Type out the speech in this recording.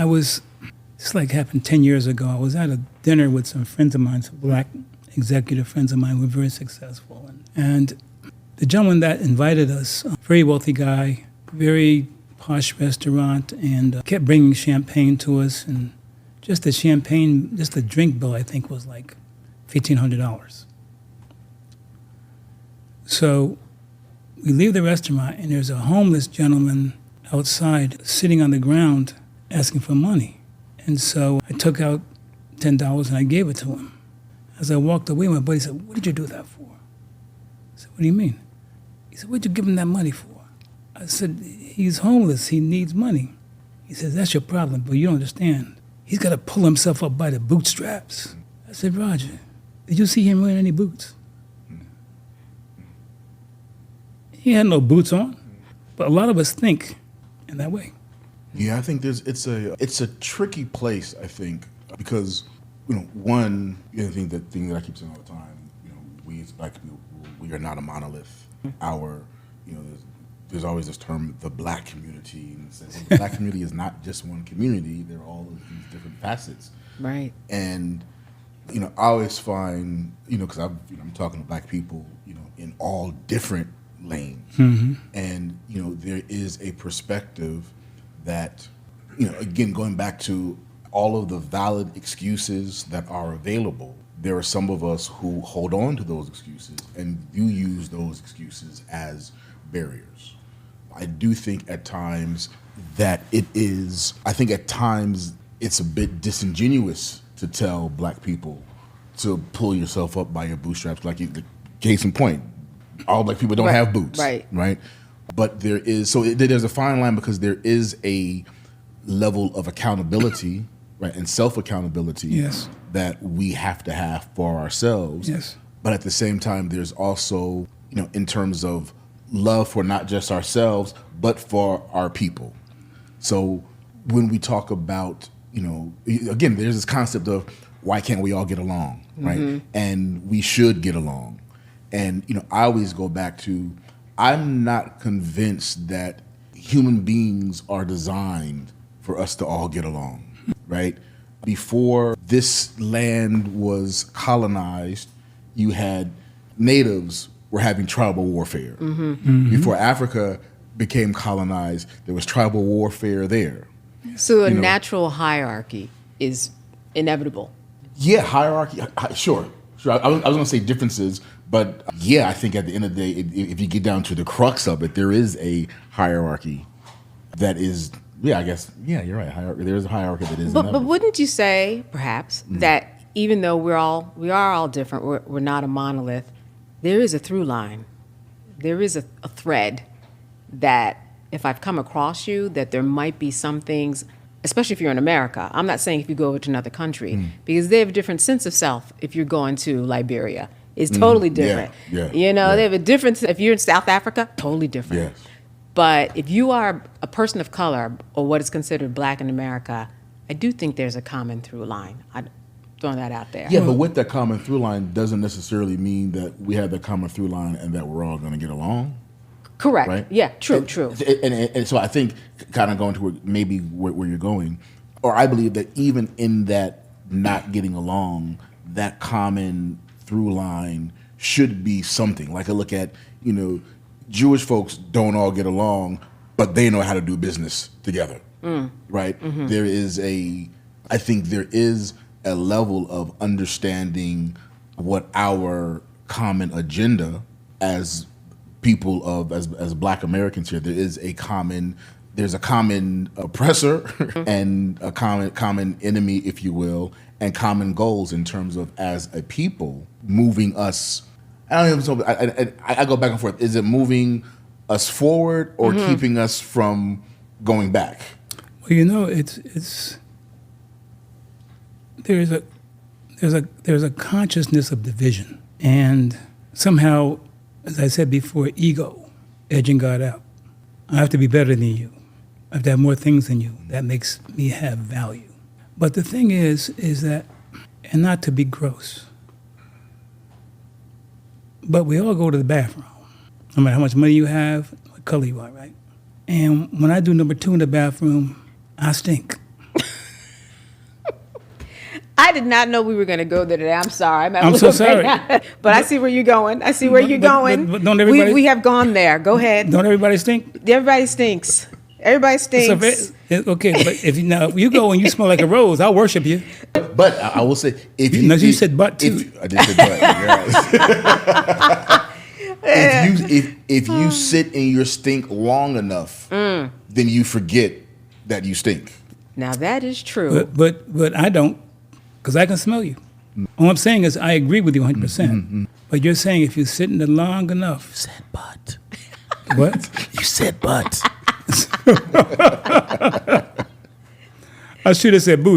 It's like happened 10 years ago. I was at a dinner with some friends of mine, some black executive friends of mine who were very successful. And the gentleman that invited us, a very wealthy guy, very posh restaurant, and kept bringing champagne to us. And just the drink bill, I think, was like $1,500. So we leave the restaurant, and there's a homeless gentleman outside sitting on the ground asking for money. And so I took out $10 and I gave it to him. As I walked away, my buddy said, "What did you do that for?" I said, "What do you mean?" He said, "What'd you give him that money for?" I said, "He's homeless. He needs money." He says, "That's your problem, but you don't understand. He's got to pull himself up by the bootstraps." I said, "Roger, did you see him wearing any boots?" He had no boots on. But a lot of us think in that way. Yeah, I think it's a tricky place, I think, because, one, the thing that I keep saying all the time, we as black people, we are not a monolith. There's always this term, the black community, and the black community is not just one community. There are all of these different facets. Right. And, I always find, because I'm talking to black people, in all different lanes. Mm-hmm. And, there is a perspective that, again, going back to all of the valid excuses that are available, there are some of us who hold on to those excuses and do use those excuses as barriers. I do think at times that it's a bit disingenuous to tell black people to pull yourself up by your bootstraps. Like, case in point, all black people don't have boots. Right. But there's a fine line, because there is a level of accountability, right, and self-accountability, yes, that we have to have for ourselves. Yes. But at the same time, there's also, in terms of love for not just ourselves, but for our people. So when we talk about, again, there's this concept of why can't we all get along, right? Mm-hmm. And we should get along. And, I always go back to, I'm not convinced that human beings are designed for us to all get along, right? Before this land was colonized, you had natives were having tribal warfare. Mm-hmm. Mm-hmm. Before Africa became colonized, there was tribal warfare there. So a natural hierarchy is inevitable. Yeah, hierarchy, sure. I was going to say differences, but yeah, I think at the end of the day, if you get down to the crux of it, there is a hierarchy that is, you're right. There is a hierarchy that is inevitable. But wouldn't you say, perhaps, that even though we are all different, we're not a monolith, there is a through line. There is a thread that if I've come across you, that there might be some things, especially if you're in America. I'm not saying if you go over to another country, because they have a different sense of self if you're going to Liberia. It's totally different. They have a difference. If you're in South Africa, totally different. Yes. But if you are a person of color, or what is considered black in America, I do think there's a common through line. I'm throwing that out there. Yeah, but with that common through line doesn't necessarily mean that we have that common through line and that we're all going to get along. Correct. Right? Yeah, true. And so I think, kind of going to where you're going, or I believe that even in that not getting along, that common through line should be something. Like I look at, Jewish folks don't all get along, but they know how to do business together, right? Mm-hmm. I think there is a level of understanding what our common agenda as people as Black Americans here, there's a common oppressor and a common enemy, if you will, and common goals in terms of as a people moving us. I go back and forth. Is it moving us forward or keeping us from going back? Well, there's a consciousness of division, and somehow, as I said before, ego edging God out. I have to be better than you. I have to have more things than you. That makes me have value. But the thing is that, and not to be gross, but we all go to the bathroom, no matter how much money you have, what color you are, right? And when I do number 2 in the bathroom, I stink. I did not know we were going to go there today. I'm sorry. I'm so sorry. But I see where you're going. I see where you're going. But don't everybody- we have gone there. Go ahead. Don't everybody stink? Everybody stinks. Everybody stinks. Okay, but if you go and you smell like a rose, I'll worship you. But I will say, if you, No, you said but too. I did say but. If you sit in your stink long enough, then you forget that you stink. Now that is true. But I don't, because I can smell you. All I'm saying is I agree with you 100%. But you're saying if you sit in there long enough. You said but. What? You said but. I should have said boot.